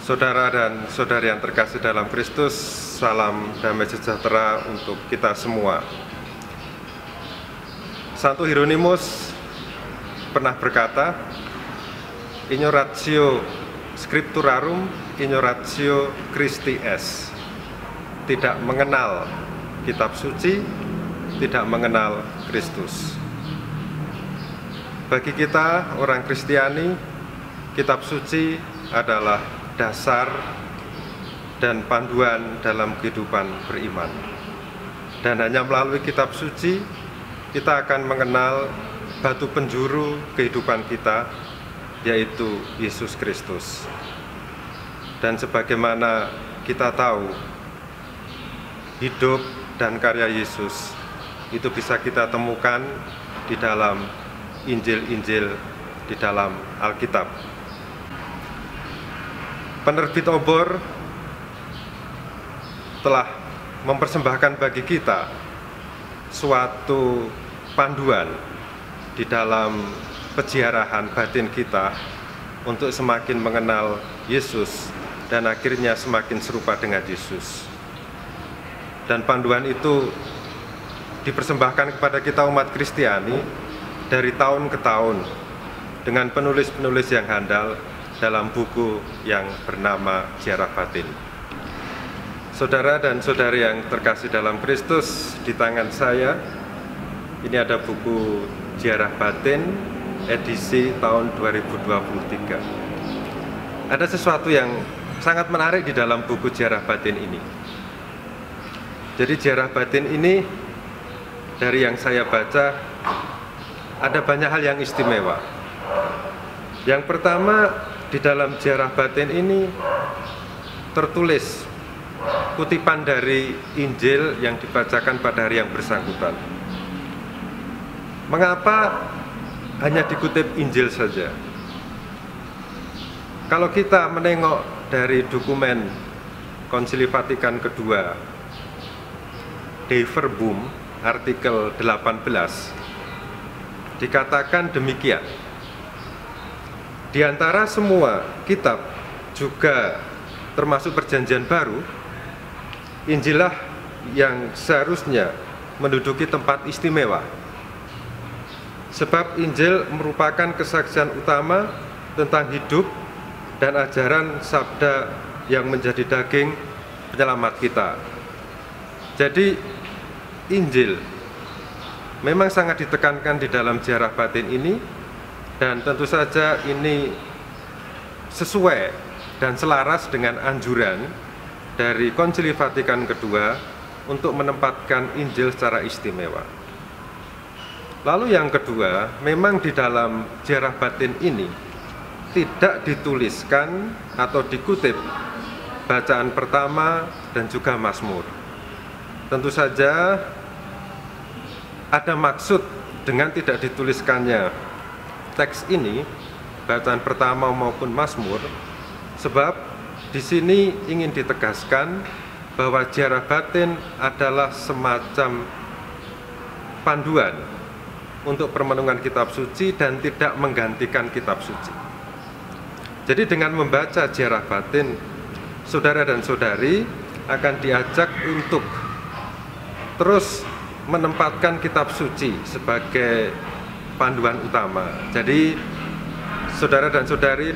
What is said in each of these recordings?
Saudara dan saudari yang terkasih dalam Kristus, salam damai sejahtera untuk kita semua. Santo Hieronymus pernah berkata, ignoratio scripturarum, ignoratio Christi est. Tidak mengenal kitab suci, tidak mengenal Kristus. Bagi kita orang Kristiani, kitab suci adalah dasar dan panduan dalam kehidupan beriman. Dan hanya melalui kitab suci kita akan mengenal batu penjuru kehidupan kita, yaitu Yesus Kristus. Dan sebagaimana kita tahu, hidup dan karya Yesus itu bisa kita temukan di dalam Injil-Injil di dalam Alkitab. Penerbit Obor telah mempersembahkan bagi kita suatu panduan di dalam peziarahan batin kita untuk semakin mengenal Yesus dan akhirnya semakin serupa dengan Yesus. Dan panduan itu dipersembahkan kepada kita umat Kristiani dari tahun ke tahun dengan penulis-penulis yang handal dalam buku yang bernama Ziarah Batin. Saudara dan saudari yang terkasih dalam Kristus, di tangan saya ini ada buku Ziarah Batin edisi tahun 2023. Ada sesuatu yang sangat menarik di dalam buku Ziarah Batin ini. Jadi Ziarah Batin ini, dari yang saya baca, ada banyak hal yang istimewa. Yang pertama, di dalam Ziarah Batin ini tertulis kutipan dari Injil yang dibacakan pada hari yang bersangkutan. Mengapa hanya dikutip Injil saja? Kalau kita menengok dari dokumen Konsili Vatikan kedua, Dei Verbum, artikel 18, dikatakan demikian. Di antara semua kitab, juga termasuk Perjanjian Baru, Injillah yang seharusnya menduduki tempat istimewa. Sebab Injil merupakan kesaksian utama tentang hidup dan ajaran sabda yang menjadi daging penyelamat kita. Jadi Injil memang sangat ditekankan di dalam Ziarah Batin ini, dan tentu saja ini sesuai dan selaras dengan anjuran dari Konsili Vatikan kedua untuk menempatkan Injil secara istimewa. Lalu yang kedua, memang di dalam Ziarah Batin ini tidak dituliskan atau dikutip bacaan pertama dan juga Mazmur. Tentu saja ada maksud dengan tidak dituliskannya teks ini, bacaan pertama maupun Mazmur, sebab di sini ingin ditegaskan bahwa Ziarah Batin adalah semacam panduan untuk permenungan kitab suci dan tidak menggantikan kitab suci. Jadi dengan membaca Ziarah Batin, saudara dan saudari akan diajak untuk terus menempatkan kitab suci sebagai panduan utama. Jadi saudara dan saudari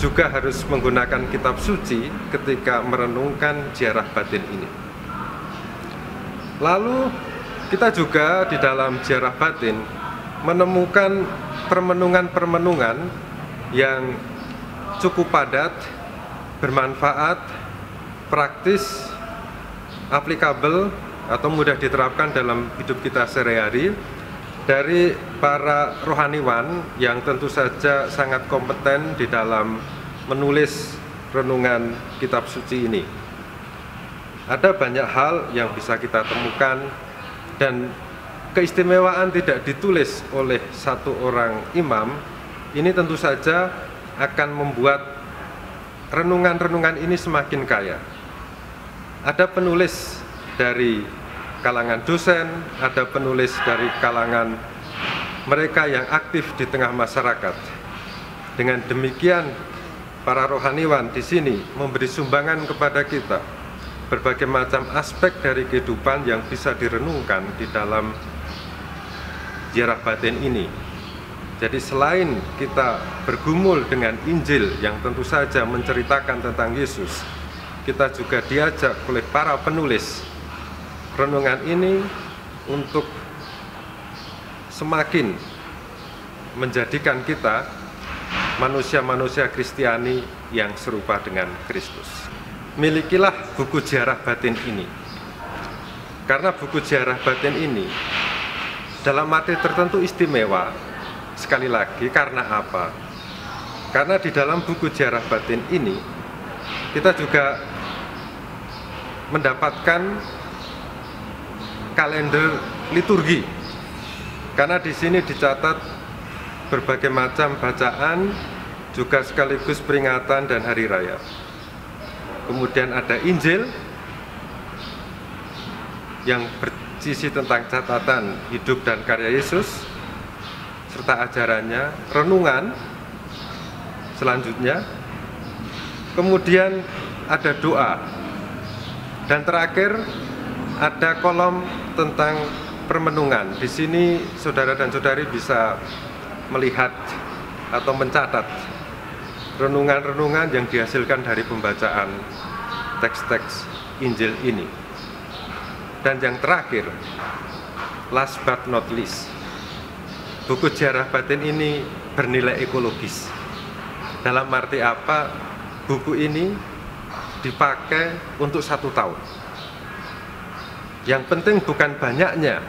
juga harus menggunakan kitab suci ketika merenungkan Ziarah Batin ini. Lalu kita juga di dalam Ziarah Batin menemukan permenungan-permenungan yang cukup padat, bermanfaat, praktis, aplikabel atau mudah diterapkan dalam hidup kita sehari-hari dari para rohaniwan yang tentu saja sangat kompeten di dalam menulis renungan kitab suci ini. Ada banyak hal yang bisa kita temukan, dan keistimewaan tidak ditulis oleh satu orang imam ini tentu saja akan membuat renungan-renungan ini semakin kaya. Ada penulis dari kalangan dosen, ada penulis dari kalangan mereka yang aktif di tengah masyarakat. Dengan demikian, para rohaniwan di sini memberi sumbangan kepada kita berbagai macam aspek dari kehidupan yang bisa direnungkan di dalam ziarah batin ini. Jadi selain kita bergumul dengan Injil yang tentu saja menceritakan tentang Yesus, kita juga diajak oleh para penulis renungan ini untuk semakin menjadikan kita manusia-manusia Kristiani yang serupa dengan Kristus. Milikilah buku ziarah batin ini, karena buku ziarah batin ini dalam arti tertentu istimewa. Sekali lagi, karena apa? Karena di dalam buku ziarah batin ini kita juga mendapatkan kalender liturgi, karena di sini dicatat berbagai macam bacaan, juga sekaligus peringatan dan hari raya. Kemudian ada Injil yang berisi tentang catatan hidup dan karya Yesus serta ajarannya, renungan selanjutnya, kemudian ada doa, dan terakhir ada kolom tentang permenungan. Di sini saudara dan saudari bisa melihat atau mencatat renungan-renungan yang dihasilkan dari pembacaan teks-teks Injil ini. Dan yang terakhir, last but not least, buku ziarah batin ini bernilai ekologis. Dalam arti apa? Buku ini dipakai untuk 1 tahun. Yang penting bukan banyaknya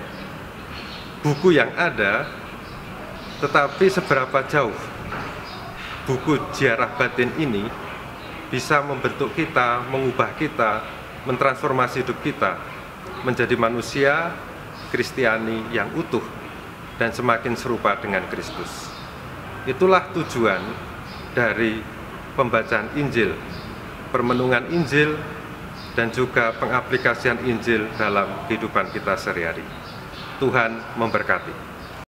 buku yang ada, tetapi seberapa jauh buku ziarah batin ini bisa membentuk kita, mengubah kita, mentransformasi hidup kita menjadi manusia Kristiani yang utuh dan semakin serupa dengan Kristus. Itulah tujuan dari pembacaan Injil, permenungan Injil, dan juga pengaplikasian Injil dalam kehidupan kita sehari-hari. Tuhan memberkati.